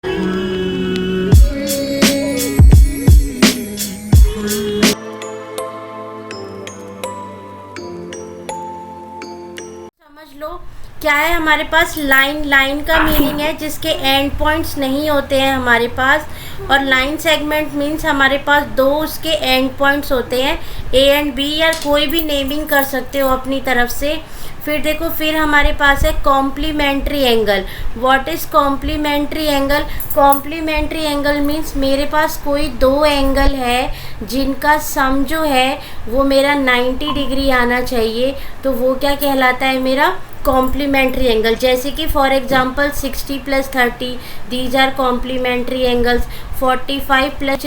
समझ लो क्या है हमारे पास। लाइन का मीनिंग है जिसके एंड पॉइंट्स नहीं होते हैं हमारे पास, और लाइन सेगमेंट मीन्स हमारे पास दो उसके एंड पॉइंट्स होते हैं, ए एंड बी, या कोई भी नेमिंग कर सकते हो अपनी तरफ से। फिर देखो, फिर हमारे पास है complementary angle. What is complementary angle? Complementary angle means मेरे पास कोई दो एंगल है जिनका सम जो है वो मेरा 90 डिग्री आना चाहिए, तो वो क्या कहलाता है? मेरा कॉम्प्लीमेंट्री एंगल। जैसे कि for example 60 + 30, these are complementary angles. 45 plus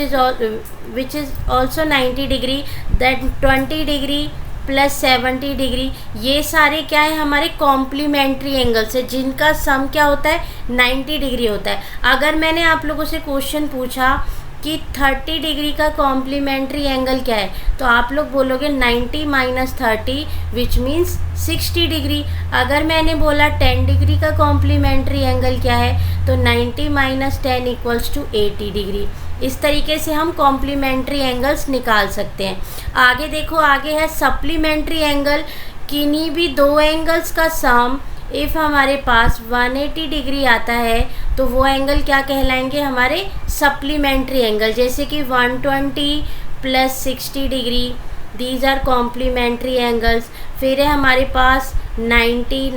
which is also 90 degree, that 20 degree + 70 degree, ये सारे क्या है? हमारे कॉम्प्लीमेंट्री एंगल्स है जिनका सम क्या होता है? 90 डिग्री होता है। अगर मैंने आप लोगों से क्वेश्चन पूछा कि 30 डिग्री का कॉम्प्लीमेंट्री एंगल क्या है, तो आप लोग बोलोगे 90 - 30 विच मीन्स 60 डिग्री। अगर मैंने बोला 10 डिग्री का कॉम्प्लीमेंट्री एंगल क्या है, तो 90 - 10 = 80 डिग्री। इस तरीके से हम कॉम्प्लीमेंट्री एंगल्स निकाल सकते हैं। आगे देखो, आगे है सप्लीमेंट्री एंगल। किन्हीं भी दो एंगल्स का सम इफ़ हमारे पास 180 डिग्री आता है तो वो एंगल क्या कहलाएंगे? हमारे सप्लीमेंट्री एंगल। जैसे कि 120 + 60 degree, these are complementary angles. फिर है हमारे पास 90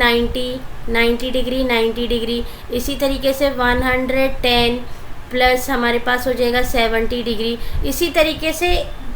डिग्री, 90 डिग्री। इसी तरीके से 110 प्लस हमारे पास हो जाएगा 70 डिग्री। इसी तरीके से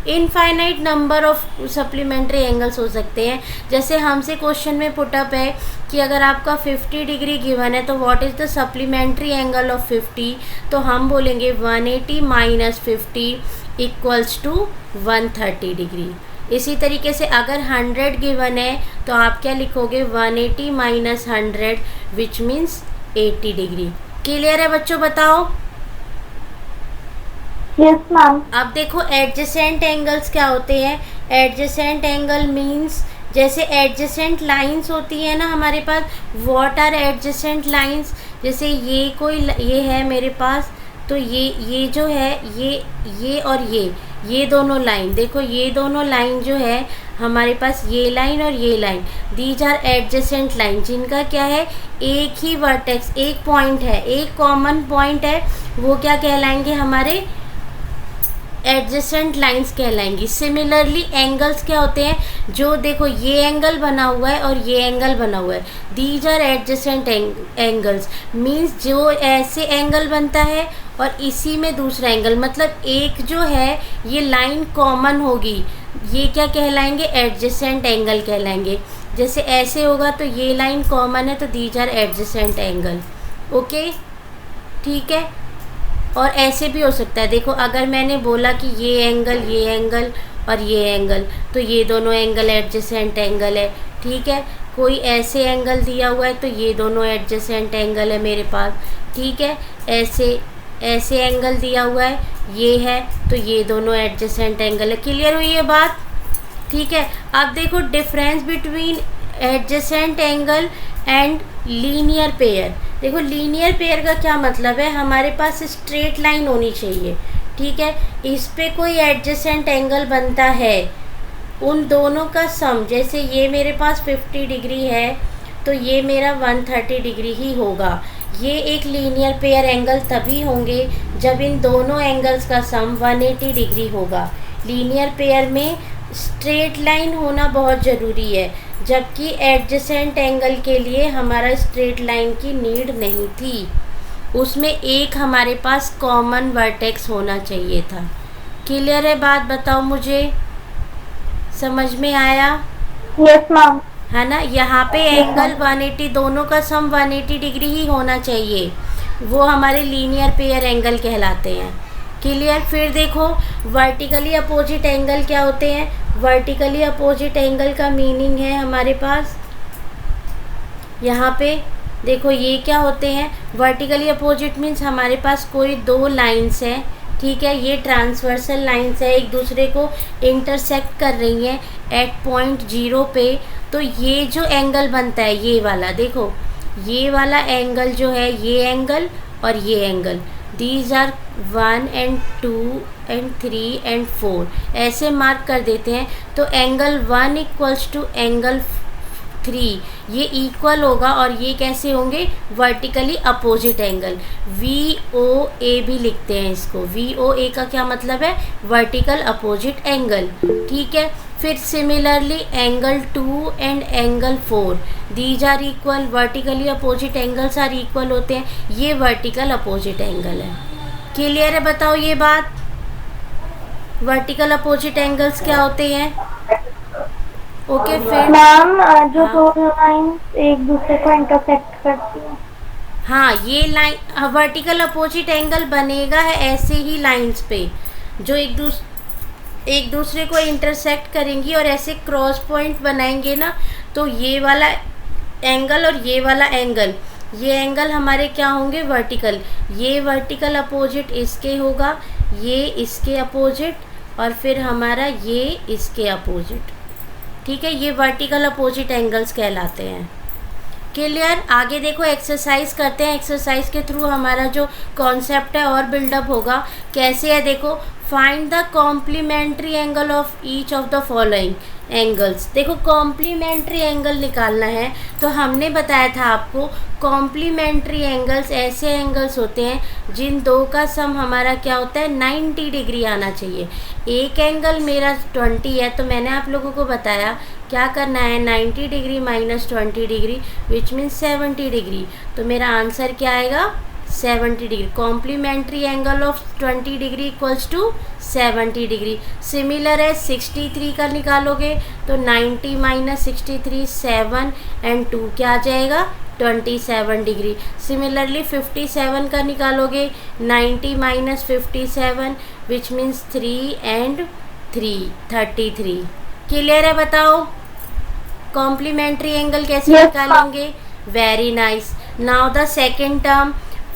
infinite number of supplementary angles हो सकते हैं। जैसे हमसे क्वेश्चन में पुटअप है कि अगर आपका 50 डिग्री गिवन है तो what is the supplementary angle of 50, तो हम बोलेंगे 180 - 50 = 130 डिग्री। इसी तरीके से अगर 100 गिवन है तो आप क्या लिखोगे? 180 - 100 विच मीन्स 80 डिग्री। क्लियर है बच्चों? बताओ। Yes ma'am. अब देखो एडजेसेंट एंगल्स क्या होते हैं। एडजेसेंट एंगल मीन्स जैसे एडजेसेंट लाइंस होती है ना हमारे पास। What are adjacent lines? जैसे ये है मेरे पास, तो ये जो है ये और ये दोनों लाइन, देखो ये दोनों लाइन जो है हमारे पास, ये लाइन और ये line, these are adjacent line जिनका क्या है? एक ही वर्टेक्स, एक पॉइंट है, एक कॉमन पॉइंट है, वो क्या कहलाएंगे? हमारे एडजेसेंट लाइंस कहलाएंगी। सिमिलरली एंगल्स क्या होते हैं? जो देखो ये एंगल बना हुआ है और ये एंगल बना हुआ है, these are adjacent angles means जो ऐसे एंगल बनता है और इसी में दूसरा एंगल, मतलब एक जो है ये लाइन कॉमन होगी, ये क्या कहलाएंगे? एडजेसेंट एंगल कहलाएंगे। जैसे ऐसे होगा तो ये लाइन कॉमन है तो these are adjacent angle. Okay, ठीक है। और ऐसे भी हो सकता है, देखो अगर मैंने बोला कि ये एंगल और ये एंगल, तो ये दोनों एंगल एडजेसेंट एंगल है, ठीक है। कोई ऐसे एंगल दिया हुआ है तो ये दोनों एडजेसेंट एंगल है मेरे पास, ठीक है। ऐसे एंगल दिया हुआ है, ये है, तो ये दोनों एडजेसेंट एंगल है। क्लियर हुई ये बात? ठीक है। अब देखो difference between adjacent angle and linear pair. देखो लीनियर पेयर का क्या मतलब है? हमारे पास स्ट्रेट लाइन होनी चाहिए, ठीक है। इस पे कोई एडजेसेंट एंगल बनता है, उन दोनों का सम, जैसे ये मेरे पास 50 डिग्री है तो ये मेरा 130 डिग्री ही होगा। ये एक लीनियर पेयर एंगल तभी होंगे जब इन दोनों एंगल्स का सम 180 डिग्री होगा। लीनियर पेयर में स्ट्रेट लाइन होना बहुत ज़रूरी है, जबकि एडजेसेंट एंगल के लिए हमारा स्ट्रेट लाइन की नीड नहीं थी, उसमें एक हमारे पास कॉमन वर्टेक्स होना चाहिए था। क्लियर है बात? बताओ मुझे, समझ में आया? Yes ma'am. है ना? यहाँ पे एंगल 180, दोनों का सम 180 डिग्री ही होना चाहिए, वो हमारे लीनियर पेयर एंगल कहलाते हैं। क्लियर? फिर देखो वर्टिकली अपोजिट एंगल क्या होते हैं। वर्टिकली अपोजिट एंगल का मीनिंग है हमारे पास, यहाँ पे देखो ये क्या होते हैं। वर्टिकली अपोजिट मीन्स हमारे पास कोई दो लाइंस हैं, ठीक है, ये ट्रांसवर्सल लाइंस है, एक दूसरे को इंटरसेक्ट कर रही हैं एट पॉइंट 0 पे। तो ये जो एंगल बनता है ये वाला, देखो ये वाला एंगल जो है, ये एंगल और ये angle, these are 1 and 2 and 3 and 4 ऐसे मार्क कर देते हैं। तो एंगल 1 इक्वल्स टू एंगल 3 ये इक्वल होगा, और ये कैसे होंगे, वर्टिकली अपोजिट एंगल, VOA भी लिखते हैं इसको। VOA का क्या मतलब है, वर्टिकल अपोजिट एंगल, ठीक है। फिर similarly angle 2 and angle 4 these are equal, vertically opposite angles are equal होते हैं, ये वर्टिकल अपोजिट एंगल है। क्लियर है, बताओ ये बात, वर्टिकल अपोजिट एंगल्स क्या होते हैं। ओके फिर मैम जो दो लाइंस एक दूसरे को इंटरसेक्ट करती हैं। हाँ, ये लाइन वर्टिकल अपोजिट एंगल बनेगा है ऐसे ही लाइंस पे जो एक दूसरे को इंटरसेक्ट करेंगी और ऐसे क्रॉस पॉइंट बनाएंगे ना, तो ये वाला एंगल और ये वाला एंगल, ये एंगल हमारे क्या होंगे, वर्टिकल। ये वर्टिकल अपोजिट इसके होगा, ये इसके अपोजिट, और फिर हमारा ये इसके अपोजिट, ठीक है। ये वर्टिकल अपोजिट एंगल्स कहलाते हैं। क्लियर, आगे देखो एक्सरसाइज करते हैं। एक्सरसाइज के थ्रू हमारा जो कॉन्सेप्ट है और बिल्डअप होगा। कैसे है देखो, find the complementary angle of each of the following angles. देखो कॉम्प्लीमेंट्री एंगल निकालना है, तो हमने बताया था आपको कॉम्प्लीमेंट्री एंगल्स ऐसे एंगल्स होते हैं जिन दो का सम हमारा क्या होता है, 90 डिग्री आना चाहिए। एक एंगल मेरा 20 है, तो मैंने आप लोगों को बताया क्या करना है, 90 degree minus 20 degree which means 70 degree. तो मेरा आंसर क्या आएगा, 70 degree. Complementary angle of 20 degree equals to 70 degree. Similar है 63 का निकालोगे तो 90 माइनस 63 7 एंड 2 क्या आ जाएगा, 27 डिग्री। सिमिलरली 57 का निकालोगे 90 minus 57 which means 3 and 3 33। Clear है, बताओ कॉम्प्लीमेंट्री एंगल कैसे निकालेंगे। Very nice. Now the second term,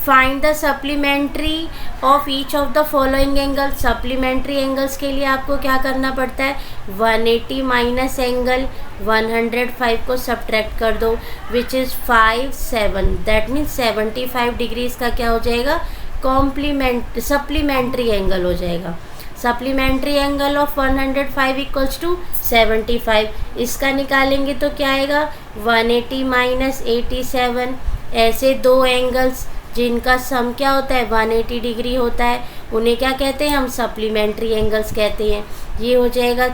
find the supplementary of each of the following angle. Supplementary angles के लिए आपको क्या करना पड़ता है, 180 माइनस एंगल 105 को सब्ट्रैक्ट कर दो which is 5 7, that means 75 degree इसका क्या हो जाएगा, सप्लीमेंट्री एंगल हो जाएगा। Supplementary angle of 105 equals to 75, इसका निकालेंगे तो क्या आएगा, 180 माइनस 87। ऐसे दो एंगल्स जिनका सम क्या होता है 180 डिग्री होता है, उन्हें क्या कहते हैं, हम सप्लीमेंट्री एंगल्स कहते हैं। ये हो जाएगा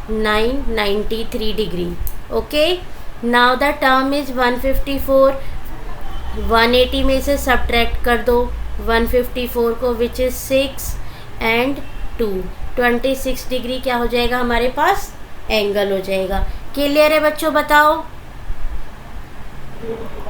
93 degree. Okay, now the term is 154। 180 में से सब्ट्रैक्ट कर दो 154 को विच इज़ 6 एंड 2, 26 डिग्री क्या हो जाएगा हमारे पास, एंगल हो जाएगा। क्लियर है बच्चों, बताओ।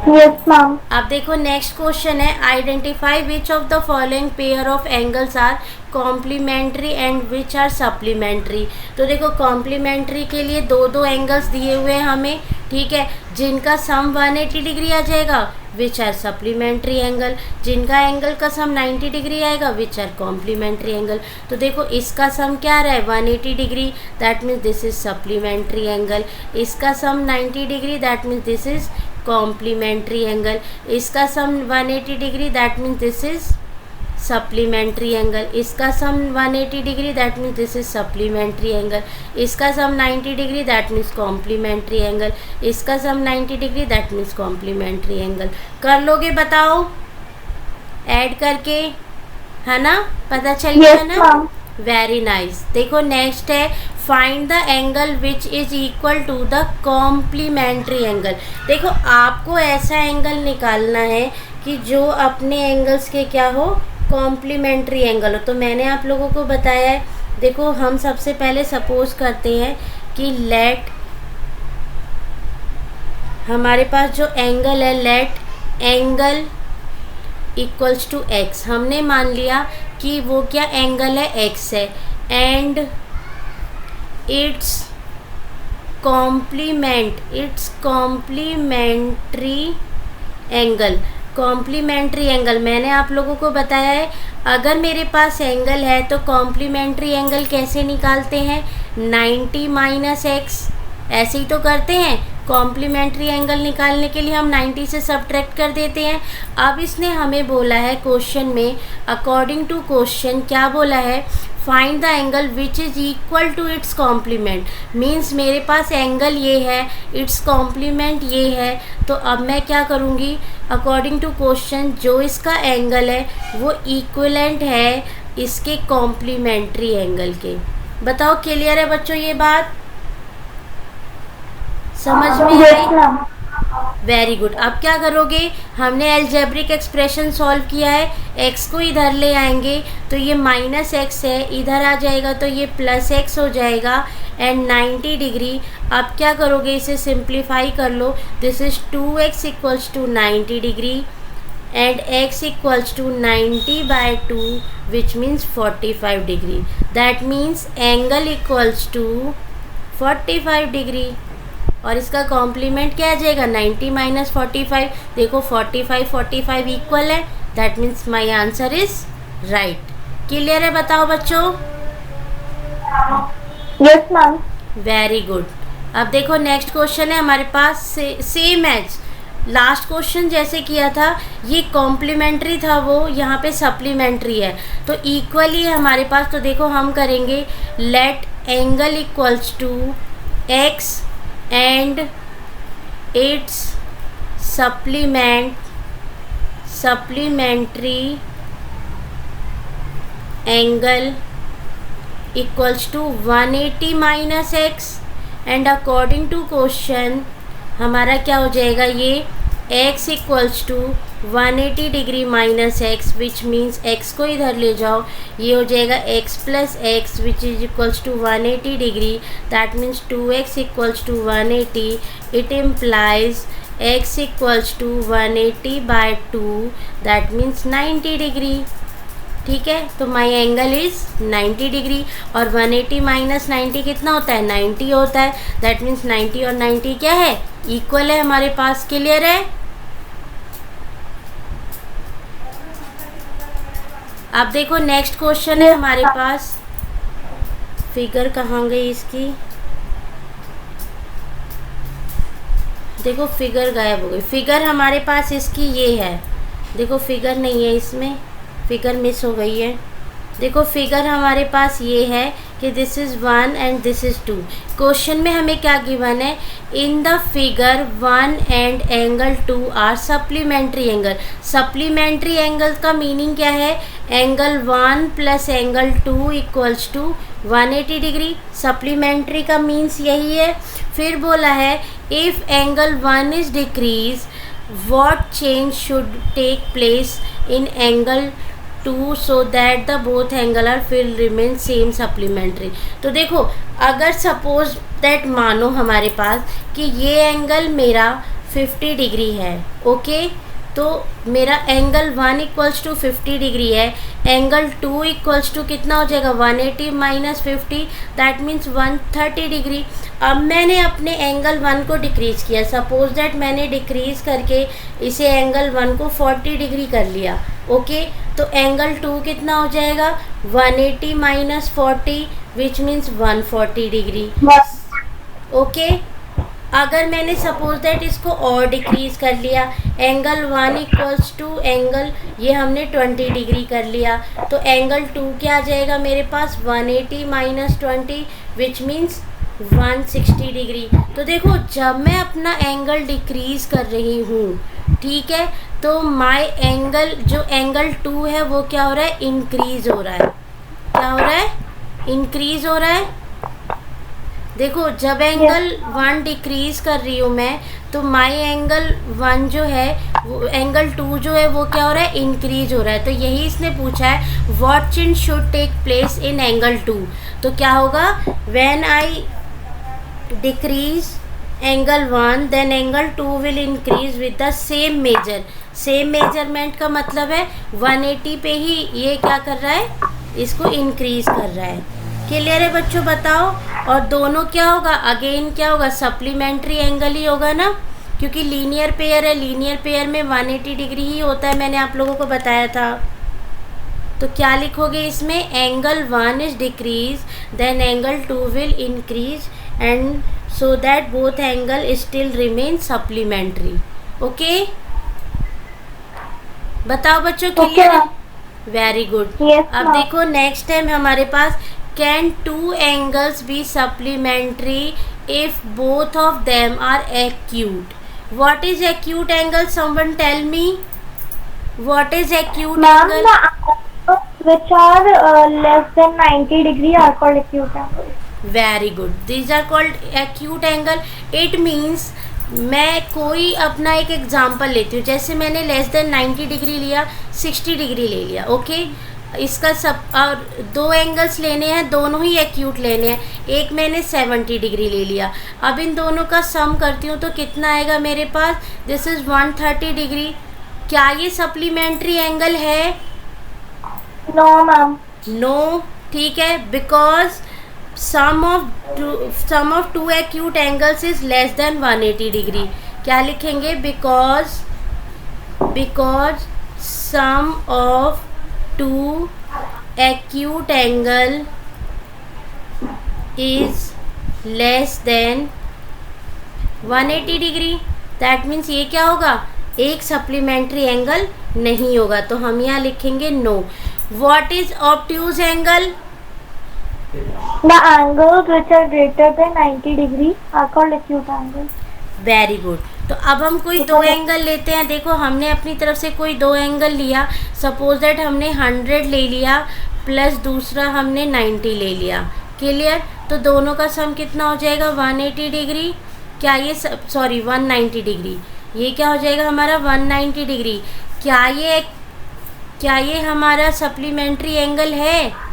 Yes ma'am. अब देखो नेक्स्ट क्वेश्चन है, identify which of the following pair of angles are complementary and which are supplementary. तो देखो कॉम्प्लीमेंट्री के लिए दो दो एंगल्स दिए हुए हैं हमें, ठीक है, जिनका सम 180 डिग्री आ जाएगा विच आर सप्लीमेंट्री एंगल, जिनका एंगल का सम 90 डिग्री आएगा विच आर कॉम्प्लीमेंट्री एंगल। तो देखो इसका सम क्या आ रहा है 180 degree, that means this is supplementary angle. इसका sum 90 degree, that means this is complementary angle. इसका sum 180 degree, that means this is supplementary angle. इसका sum 180 degree, that means this is supplementary angle. इसका sum 90 degree, that means complementary angle. इसका sum 90 degree, that means complementary angle. कर लोगे बताओ add करके, है ना, पता चल गया ना। Very nice. देखो नेक्स्ट है, find the angle which is equal to the complementary angle. देखो आपको ऐसा एंगल निकालना है कि जो अपने एंगल्स के क्या हो, कॉम्प्लीमेंट्री एंगल हो। तो मैंने आप लोगों को बताया है, देखो हम सबसे पहले सपोज करते हैं कि लेट हमारे पास जो एंगल है, let angle equals to x. हमने मान लिया कि वो क्या एंगल है, एक्स है, and its complementary angle. Complementary angle मैंने आप लोगों को बताया है, अगर मेरे पास एंगल है तो कॉम्प्लीमेंट्री एंगल कैसे निकालते हैं, 90 माइनस एक्स, ऐसे ही तो करते हैं। कॉम्प्लीमेंट्री एंगल निकालने के लिए हम 90 से सब्ट्रैक्ट कर देते हैं। अब इसने हमें बोला है क्वेश्चन में, अकॉर्डिंग टू क्वेश्चन क्या बोला है, find the angle which is equal to its complement. Means मेरे पास एंगल ये है, इट्स कॉम्प्लीमेंट ये है, तो अब मैं क्या करूँगी, अकॉर्डिंग टू क्वेश्चन जो इसका एंगल है वो इक्विवेलेंट है इसके कॉम्प्लीमेंट्री एंगल के। बताओ क्लियर है बच्चों ये बात, समझ में आई? Very good. अब क्या करोगे, हमने एल्जेब्रिक एक्सप्रेशन सॉल्व किया है, x को इधर ले आएंगे तो ये -x है, इधर आ जाएगा तो ये +x हो जाएगा एंड 90 डिग्री। अब क्या करोगे, इसे सिंप्लीफाई कर लो, this is 2x equals to 90 degree and x equals to 90/2 which means 45 degree. That means angle equals to 45 degree और इसका कॉम्प्लीमेंट क्या आ जाएगा, 90 - 45। देखो 45 इक्वल है, that means my answer is right. Clear है, बताओ बच्चों? Yes ma'am. Very good. अब देखो नेक्स्ट क्वेश्चन है हमारे पास, सेम एज लास्ट क्वेश्चन जैसे किया था, ये कॉम्प्लीमेंट्री था, वो यहाँ पे सप्लीमेंट्री है, तो इक्वली है हमारे पास। तो देखो हम करेंगे, let angle equals to x and its supplementary angle equals to 180 minus x and according to question हमारा क्या हो जाएगा, ये x equals to 180 degree minus x which means x को इधर ले जाओ, ये हो जाएगा x plus x which is equals to 180 degree. That means 2x equals to 180। It implies x equals to 180/2 that means 90 degree. ठीक है, तो माई एंगल इज़ 90 डिग्री और 180 माइनस 90 कितना होता है, 90 होता है। दैट मीन्स 90 और 90 क्या है, इक्वल है हमारे पास। क्लियर है? अब देखो नेक्स्ट क्वेश्चन है हमारे पास, फिगर कहाँ गई इसकी, देखो फिगर गायब हो गई। फिगर हमारे पास इसकी ये है, देखो फिगर नहीं है इसमें, फिगर मिस हो गई है। देखो फिगर हमारे पास ये है कि this is 1 and this is 2। Question में हमें क्या गिवन है, in the figure 1 and angle 2 are supplementary angle. Supplementary angle का मीनिंग क्या है, angle 1 plus angle 2 equals to 180 degree. Supplementary का मीन्स यही है। फिर बोला है, if angle 1 is decrease what change should take place in angle 2 so that the both angle are will remain same supplementary. तो देखो अगर सपोज दैट मानो हमारे पास कि ये एंगल मेरा 50 डिग्री है, ओके, तो मेरा एंगल 1 इक्वल्स टू 50 डिग्री है, एंगल 2 इक्वल्स टू कितना हो जाएगा, 180 माइनस 50 दैट मीन्स 130 डिग्री। अब मैंने अपने एंगल 1 को डिक्रीज़ किया, सपोज दैट मैंने डिक्रीज़ करके इसे एंगल 1 को 40 डिग्री कर लिया, ओके, तो एंगल 2 कितना हो जाएगा, 180 minus 40 which means 140 degree, okay. अगर मैंने सपोज दैट इसको और डिक्रीज़ कर लिया, एंगल 1 इक्वल्स टू एंगल ये हमने 20 डिग्री कर लिया, तो एंगल 2 क्या आ जाएगा मेरे पास, 180 माइनस 20 विच मीन्स 160 डिग्री। तो देखो जब मैं अपना एंगल डिक्रीज़ कर रही हूँ, ठीक है, तो माय एंगल जो एंगल 2 है वो क्या हो रहा है, इंक्रीज़ हो रहा है। क्या हो रहा है, इंक्रीज़ हो रहा है। देखो जब एंगल 1 डिक्रीज़ कर रही हूँ मैं, तो माई एंगल 1 जो है वो एंगल 2 जो है वो क्या हो रहा है, इंक्रीज हो रहा है। तो यही इसने पूछा है, what change should take place in angle 2। तो क्या होगा, when I decrease angle 1 then angle 2 will increase with the same measure. Same measurement का मतलब है 180 पे ही ये क्या कर रहा है, इसको इंक्रीज कर रहा है। क्लियर है बच्चों, बताओ। और दोनों क्या होगा, अगेन क्या होगा, सप्लीमेंट्री एंगल ही होगा ना, क्योंकि लीनियर पेयर है, लीनियर पेयर में 180 डिग्री ही होता है, मैंने आप लोगों को बताया था। तो क्या लिखोगे इसमें, angle 1 is decrease then angle 2 will increase and so that both angle still remain supplementary. Okay, बताओ बच्चों, Okay, क्लियर है? ma'am. Very good. Yes, अब ma'am. देखो नेक्स्ट टाइम हमारे पास can two angles be supplementary if both of them are acute. What is acute angle? Someone tell me what is acute Ma'am, angle? the angles which are less than 90 degree are called acute angles. Very good. These are called acute angle. It means मैं कोई अपना एक example लेती हूँ. जैसे मैंने less than 90 degree लिया, 60 degree ले लिया. ओके, इसका सब और दो एंगल्स लेने हैं, दोनों ही एक्यूट लेने हैं. एक मैंने 70 डिग्री ले लिया. अब इन दोनों का सम करती हूँ तो कितना आएगा मेरे पास? This is 130 degree. क्या ये सप्लीमेंट्री एंगल है? No, ma'am. नो. ठीक है, because sum of two acute angles is less than 180 degree. क्या लिखेंगे? because sum of two acute angle is less than 180 degree. That means ये क्या होगा? एक सप्लीमेंट्री एंगल नहीं होगा. तो हम यहाँ लिखेंगे no. What is obtuse angle? The angles which are greater than 90 degree are called acute angles. Very good. तो अब हम कोई दो एंगल लेते हैं. देखो हमने अपनी तरफ से कोई दो एंगल लिया. सपोज दैट हमने 100 ले लिया प्लस दूसरा हमने 90 ले लिया. क्लियर? तो दोनों का सम कितना हो जाएगा? 180 डिग्री. क्या ये सॉरी 190 डिग्री. ये क्या हो जाएगा हमारा? 190 डिग्री. क्या ये हमारा सप्लीमेंट्री एंगल है?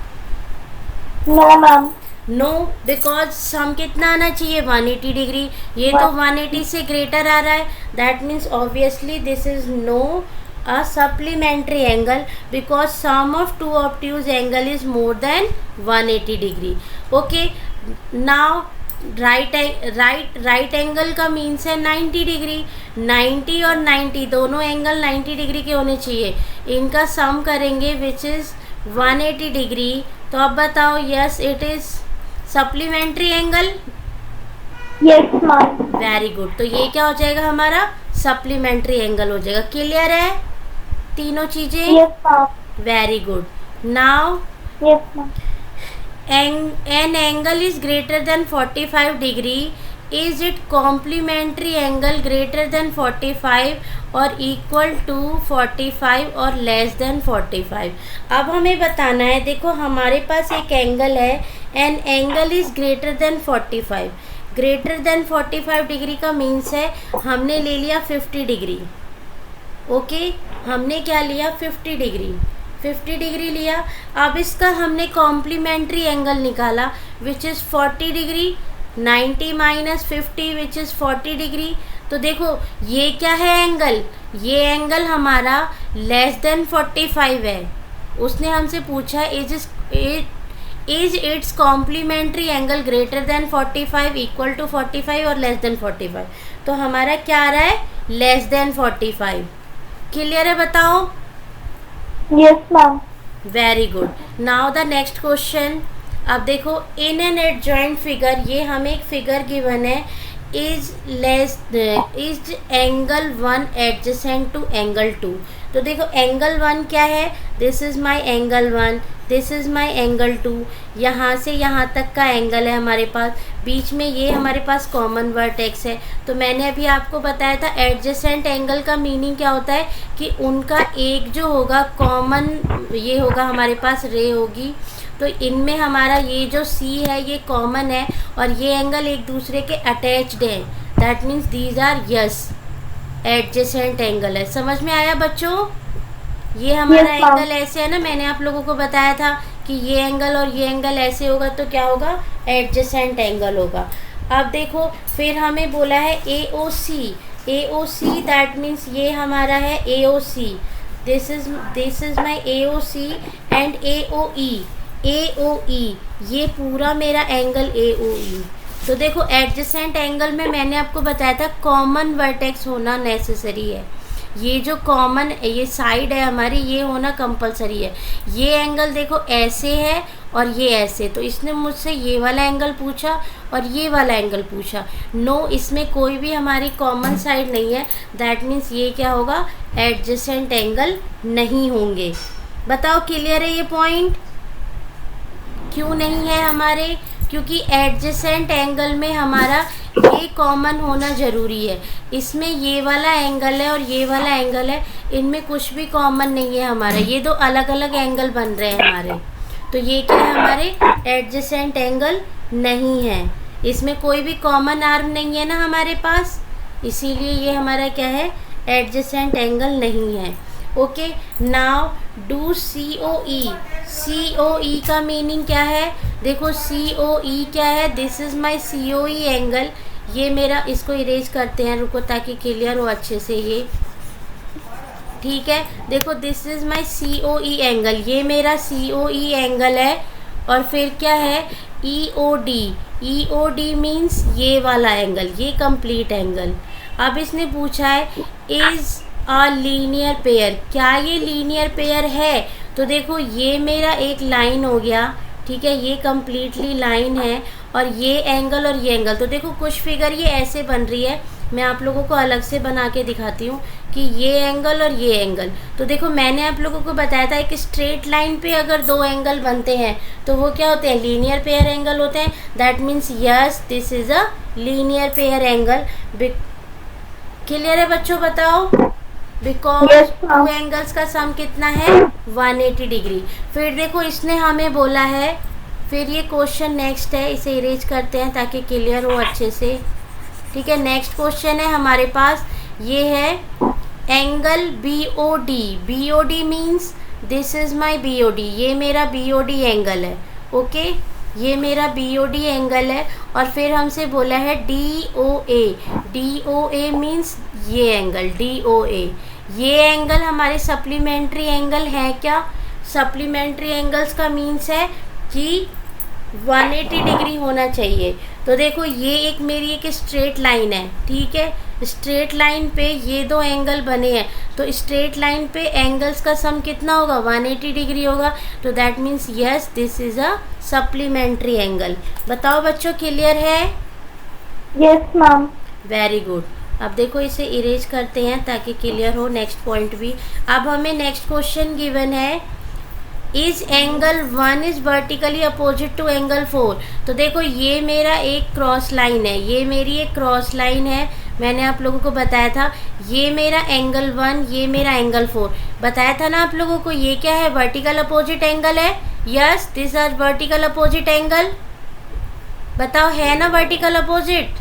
No, ma'am. No, because sum कितना आना चाहिए? 180 डिग्री. ये तो 180 से ग्रेटर आ रहा है. That means obviously this is no a supplementary angle because sum of two obtuse angle is more than 180 degree. Okay, now right angle का मीन्स है 90 डिग्री. 90 और 90 दोनों एंगल 90 डिग्री के होने चाहिए. इनका सम करेंगे विच इज़ 180 डिग्री. तो अब बताओ, yes it is supplementary angle. Yes, ma'am. Very good. तो ये क्या हो जाएगा हमारा? सप्लीमेंट्री एंगल हो जाएगा. क्लियर है तीनों चीजें? Yes, ma'am. Very good. Now Yes, ma'am. an angle is greater than 45 degree. Is it complementary angle greater than 45 or equal to 45 or less than 45? अब हमें बताना है. देखो हमारे पास एक एंगल है. an angle is greater than 45. Greater than 45 degree का means है हमने ले लिया 50 डिग्री. ओके, हमने क्या लिया? 50 डिग्री. 50 डिग्री लिया. अब इसका हमने कॉम्प्लीमेंट्री एंगल निकाला which is 40 degree. 90 minus 50 which is 40 degree. तो देखो ये क्या है एंगल? ये एंगल हमारा लेस देन 45 है. उसने हमसे पूछा is its complementary angle greater than 45, equal to 45 और लेस देन 45. तो हमारा क्या आ रहा है? Less than 45. क्लियर है? बताओ. Yes, ma'am. Very good. Now the next question. अब देखो इन एन एडजॉइंट फिगर, ये हमें एक फिगर गिवन है. Is angle 1 adjacent to angle 2. तो देखो एंगल 1 क्या है? This is my angle 1, this is my angle 2. यहाँ से यहाँ तक का एंगल है हमारे पास. बीच में ये हमारे पास कॉमन वर्टेक्स है. तो मैंने अभी आपको बताया था एडजेसेंट एंगल का मीनिंग क्या होता है कि उनका एक जो होगा कॉमन, ये होगा हमारे पास रे होगी. तो इनमें हमारा ये जो सी है ये कॉमन है और ये एंगल एक दूसरे के अटैच्ड है. That means these are yes adjacent angle है. समझ में आया बच्चों? ये हमारा Yes, ma'am. एंगल ऐसे है ना, मैंने आप लोगों को बताया था कि ये एंगल और ये एंगल ऐसे होगा तो क्या होगा? एडजेसेंट एंगल होगा. अब देखो फिर हमें बोला है AOC. AOC दैट मीन्स ये हमारा है AOC. This is my AOC and AOE. AOE ये पूरा मेरा एंगल AOE. तो देखो एडजेसेंट एंगल में मैंने आपको बताया था कॉमन वर्टेक्स होना नेसेसरी है. ये जो कॉमन ये साइड है हमारी, ये होना कंपलसरी है। ये एंगल देखो ऐसे है और ये ऐसे, तो इसने मुझसे ये वाला एंगल पूछा और ये वाला एंगल पूछा। नो, इसमें कोई भी हमारी कॉमन साइड नहीं है, दैट मीन्स ये क्या होगा, एडजेसेंट एंगल नहीं होंगे। बताओ क्लियर है ये पॉइंट? क्यों नहीं है हमारे? क्योंकि एडजेसेंट एंगल में हमारा ये कॉमन होना ज़रूरी है। इसमें ये वाला एंगल है और ये वाला एंगल है, इनमें कुछ भी कॉमन नहीं है हमारा, ये दो अलग अलग एंगल बन रहे हैं हमारे, तो ये क्या है, हमारे एडजेसेंट एंगल नहीं है। इसमें कोई भी कॉमन आर्म नहीं है ना हमारे पास, इसीलिए ये हमारा क्या है, एडजेसेंट एंगल नहीं है। Okay, now do COE। COE का मीनिंग क्या है? देखो COE क्या है, this is my COE angle. ये मेरा, इसको इरेज करते हैं, रुको ताकि क्लियर हो अच्छे से ये, ठीक है। देखो this is my COE angle, ये मेरा COE एंगल है। और फिर क्या है, EOD। EOD मीन्स ये वाला एंगल, ये कंप्लीट एंगल। अब इसने पूछा है इज़ अ लीनियर पेयर, क्या ये लीनियर पेयर है? तो देखो ये मेरा एक लाइन हो गया, ठीक है, ये कम्प्लीटली लाइन है, और ये एंगल और ये एंगल। तो देखो कुछ फिगर ये ऐसे बन रही है, मैं आप लोगों को अलग से बना के दिखाती हूँ कि ये एंगल और ये एंगल। तो देखो मैंने आप लोगों को बताया था, एक स्ट्रेट लाइन पे अगर दो एंगल बनते हैं तो वो क्या होते हैं, लीनियर पेयर एंगल होते हैं। That means yes, this is a linear pair angle. Clear है बच्चों? बताओ, बिकॉज टू एंगल्स का सम कितना है, 180 डिग्री। फिर देखो इसने हमें बोला है, फिर ये क्वेश्चन नेक्स्ट है, इसे इरेज करते हैं ताकि क्लियर हो अच्छे से, ठीक है। नेक्स्ट क्वेश्चन है हमारे पास, ये है angle BOD। BOD means this is my BOD, ये मेरा BOD एंगल है। ओके, ये मेरा BOD एंगल है। और फिर हमसे बोला है DOA। DOA मीन्स ये एंगल DOA। ये एंगल हमारे सप्लीमेंट्री एंगल है क्या? सप्लीमेंट्री एंगल्स का मीन्स है कि 180 डिग्री होना चाहिए। तो देखो ये एक मेरी एक स्ट्रेट लाइन है, ठीक है, स्ट्रेट लाइन पे ये दो एंगल बने हैं, तो स्ट्रेट लाइन पे एंगल्स का सम कितना होगा, 180 डिग्री होगा। तो that means yes, this is a supplementary angle. बताओ बच्चों क्लियर है? Yes ma'am. Very good. अब देखो इसे इरेज करते हैं ताकि क्लियर हो नेक्स्ट पॉइंट भी। अब हमें नेक्स्ट क्वेश्चन गिवन है, is angle 1 is vertically opposite to angle 4। तो देखो ये मेरा एक क्रॉस लाइन है, ये मेरी एक क्रॉस लाइन है, मैंने आप लोगों को बताया था, ये मेरा एंगल 1, ये मेरा एंगल 4 बताया था ना आप लोगों को। ये क्या है, वर्टिकल अपोजिट एंगल है। Yes, this are vertical opposite angle. बताओ है ना vertical opposite?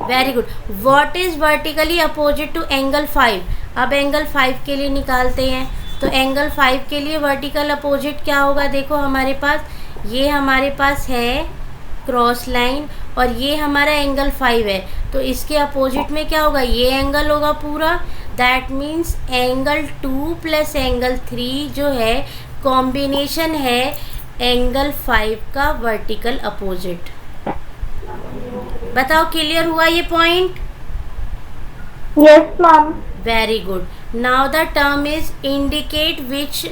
Very good. What is vertically opposite to angle 5? अब एंगल 5 के लिए निकालते हैं। तो एंगल 5 के लिए वर्टिकल अपोजिट क्या होगा, देखो हमारे पास, ये हमारे पास है क्रॉस लाइन और ये हमारा एंगल 5 है, तो इसके अपोजिट में क्या होगा, ये एंगल होगा पूरा। That means angle 2 plus angle 3 जो है कॉम्बिनेशन है एंगल 5 का वर्टिकल अपोजिट। बताओ क्लियर हुआ ये point? Yes ma'am. Very good. Now the term is indicate which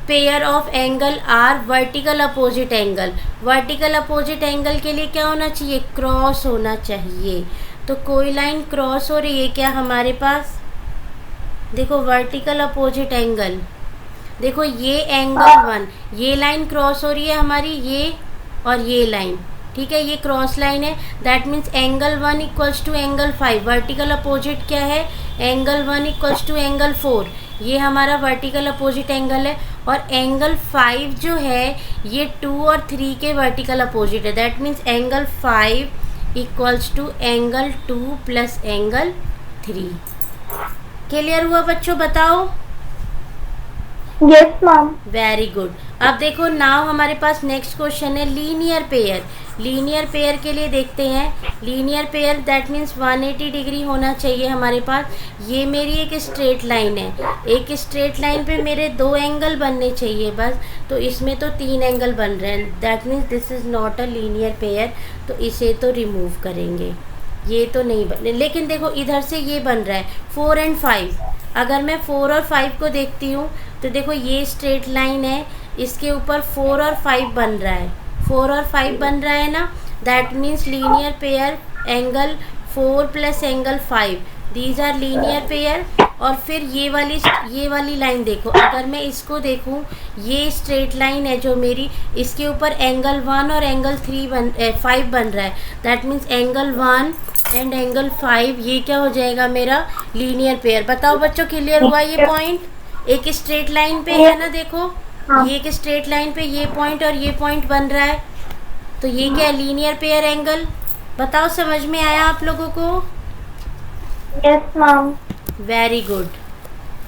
pair of angle are vertical opposite angle. Vertical opposite angle के लिए क्या होना चाहिए, क्रॉस होना चाहिए। तो कोई लाइन क्रॉस हो रही है क्या हमारे पास, देखो वर्टिकल अपोजिट एंगल, देखो ये एंगल 1, ये लाइन क्रॉस हो रही है हमारी, ये और ये लाइन, ठीक है, ये क्रॉस लाइन है। That means angle 1 equals to angle 5। Vertical opposite क्या है, एंगल 1 इक्वल्स टू एंगल 4, ये हमारा वर्टिकल अपोजिट एंगल है। और एंगल 5 जो है ये 2 और 3 के वर्टिकल अपोजिट है। That means angle 5 equals to angle 2 plus angle 3। Clear हुआ बच्चों? बताओ। Yes ma'am. Very good. अब देखो नाउ हमारे पास नेक्स्ट क्वेश्चन है लीनियर पेयर। लीनियर पेयर के लिए देखते हैं, linear pair that means 180 degree होना चाहिए हमारे पास। ये मेरी एक स्ट्रेट लाइन है, एक स्ट्रेट लाइन पे मेरे दो एंगल बनने चाहिए बस, तो इसमें तो 3 एंगल बन रहे हैं। That means this is not a linear pair, तो इसे तो रिमूव करेंगे। ये तो नहीं बन, लेकिन देखो इधर से ये बन रहा है 4 एंड 5। अगर मैं 4 और 5 को देखती हूँ तो देखो ये स्ट्रेट लाइन है, इसके ऊपर 4 और 5 बन रहा है, 4 और 5 बन रहा है ना, that means linear pair angle 4 plus angle 5, these are linear pair. और फिर ये वाली लाइन देखो, अगर मैं इसको देखूं, ये स्ट्रेट लाइन है जो मेरी, इसके ऊपर एंगल 1 और एंगल 5 बन रहा है, that means angle 1 and angle 5 ये क्या हो जाएगा मेरा लीनियर पेयर। बताओ बच्चों, क्लियर हुआ ये पॉइंट? एक स्ट्रेट लाइन पे है ना, देखो ये एक स्ट्रेट लाइन पे ये पॉइंट और ये पॉइंट बन रहा है, तो ये क्या है? Linear pair angle. बताओ समझ में आया आप लोगों को? Yes ma'am. Very good.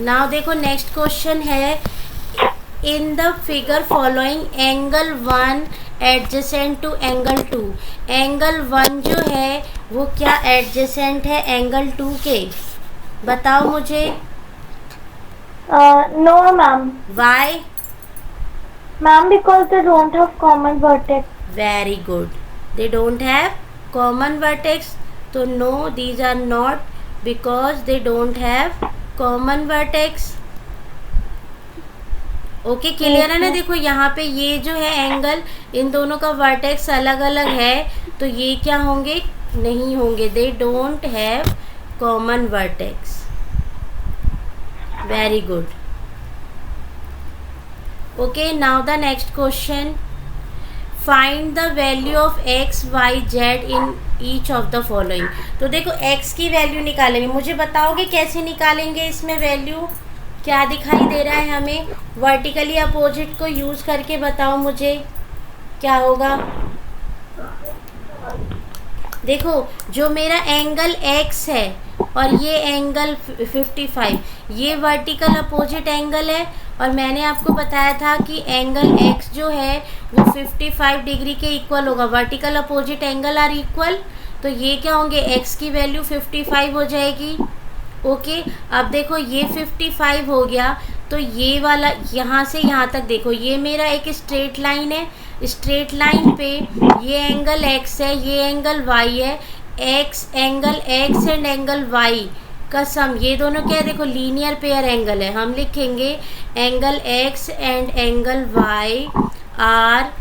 Now देखो नेक्स्ट क्वेश्चन है, in the figure following angle 1 adjacent to angle 2, angle 1 जो है वो क्या एडजेसेंट है एंगल 2 के? बताओ मुझे। No ma'am. Why? Ma'am because they don't have common vertex. Very good, they don't have common vertex, तो no, these are not, because they don't have common vertex। Okay, clear है ना? देखो यहाँ पे ये जो है एंगल, इन दोनों का वर्टेक्स अलग अलग है, तो ये क्या होंगे? नहीं होंगे, they don't have common vertex. Very good. Okay, now the next question, find the value of x y z in each of the following. तो देखो x की वैल्यू निकालेंगे, मुझे बताओगे कैसे निकालेंगे? इसमें वैल्यू क्या दिखाई दे रहा है हमें? वर्टिकली अपोजिट को यूज़ करके बताओ मुझे क्या होगा। देखो जो मेरा एंगल x है और ये एंगल 55, ये वर्टिकल अपोजिट एंगल है, और मैंने आपको बताया था कि एंगल x जो है वो 55 डिग्री के इक्वल होगा। Vertical opposite angle are equal, तो ये क्या होंगे? x की वैल्यू 55 हो जाएगी। ओके, अब देखो ये 55 हो गया, तो ये वाला यहाँ से यहाँ तक देखो, ये मेरा एक स्ट्रेट लाइन है, स्ट्रेट लाइन पे ये एंगल x है, ये एंगल y है, x angle x and angle y का सम, ये दोनों क्या है? देखो लीनियर पेयर एंगल है, हम लिखेंगे angle x and angle y are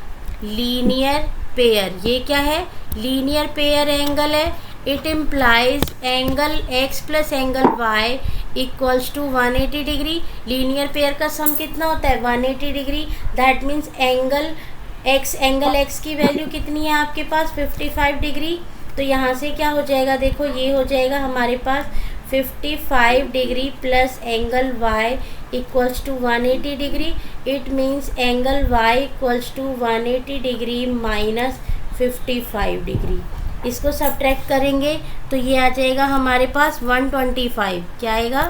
linear pair. ये क्या है? लीनियर पेयर एंगल है। It implies angle x plus angle y equals to 180 degree. Linear pair का सम कितना होता है? 180 degree. That means angle x की वैल्यू कितनी है आपके पास? 55 डिग्री। तो यहाँ से क्या हो जाएगा? देखो ये हो जाएगा हमारे पास 55 degree plus angle y equals to 180 degree. It means angle y equals to 180 degree minus 55 degree. इसको सब्ट्रैक्ट करेंगे तो ये आ जाएगा हमारे पास 125। क्या आएगा?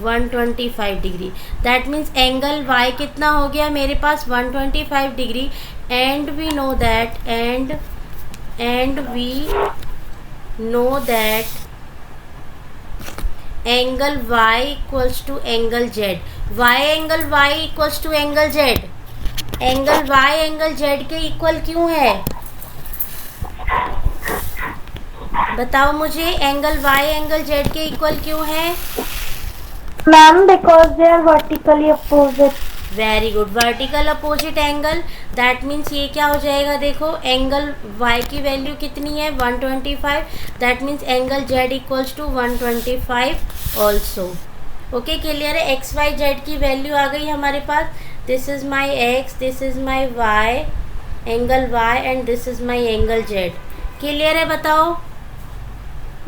125 degree. That means angle y कितना हो गया मेरे पास? 125 degree. And we know that angle y equals to angle z। Angle y equals to angle z। Angle y angle z के इक्वल क्यों है? बताओ मुझे, एंगल y एंगल z के इक्वल क्यों है? Ma'am because they are vertically opposite. Very good, vertical opposite angle. That means ये क्या हो जाएगा? देखो एंगल y की वैल्यू कितनी है? 125। That means angle z equals to 125 also. Okay, clear है? एक्स वाई जेड की वैल्यू आ गई हमारे पास। This is my x, this is my y, angle y and this is my angle z। Clear है? बताओ।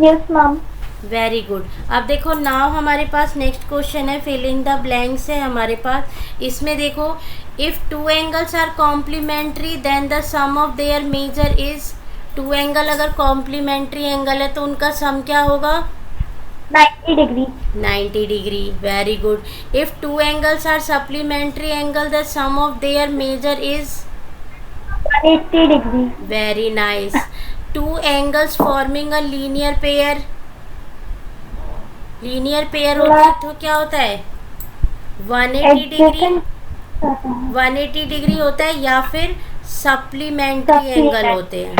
Yes ma'am. Very good. अब देखो नाउ हमारे पास नेक्स्ट क्वेश्चन है, फिल इन द ब्लैंक्स है हमारे पास। इसमें देखो, if two angles are complementary then the sum of their measure is. Two angle अगर कॉम्प्लीमेंट्री एंगल है तो उनका सम क्या होगा? 90 degree. 90 degree. Very good. If two angles are supplementary angle the sum of their measure is 180 degree. Very nice. Two angles forming a linear pair, linear pair होता है तो क्या होता है? 180 डिग्री, 180 डिग्री होता है, या फिर सप्लीमेंट्री एंगल होते हैं।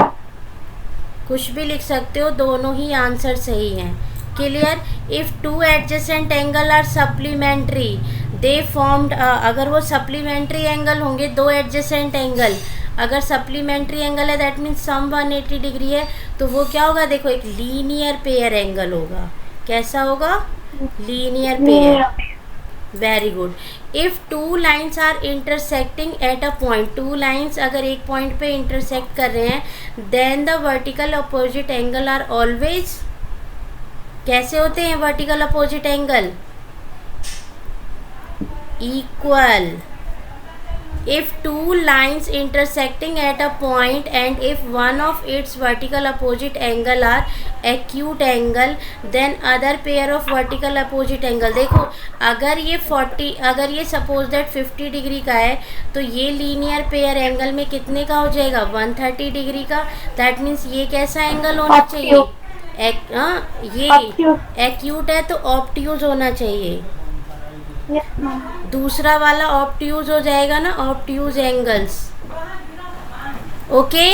कुछ भी लिख सकते हो, दोनों ही आंसर सही हैं। Clear. If two adjacent angle are supplementary they formed, अगर वो सप्लीमेंट्री एंगल होंगे, दो एडजेसेंट एंगल अगर सप्लीमेंट्री एंगल है दैट मीन्स सम 180 डिग्री है, तो वो क्या होगा, देखो एक लीनियर पेयर एंगल होगा। कैसा होगा, linear pair. Very good. If two lines are intersecting at a point, two lines अगर एक पॉइंट पे इंटरसेक्ट कर रहे हैं, then the vertical opposite angle are always, कैसे होते हैं vertical opposite angle, equal. If two lines intersecting at a point and if one of its vertical opposite angle are acute angle, then other pair of vertical opposite angle, देखो अगर ये 40, अगर ये suppose that 50 degree का है, तो ये linear pair angle में कितने का हो जाएगा, 130 डिग्री का। दैट मीन्स ये कैसा एंगल होना चाहिए, ये एक्यूट है तो ऑब्ट्यूज होना चाहिए। Yes ma'am. दूसरा वाला ऑब्ट्यूज हो जाएगा ना, obtuse angles. Okay,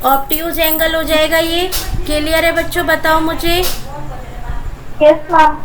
obtuse angle हो जाएगा ये। क्लियर है बच्चों, बताओ मुझे। Yes ma'am.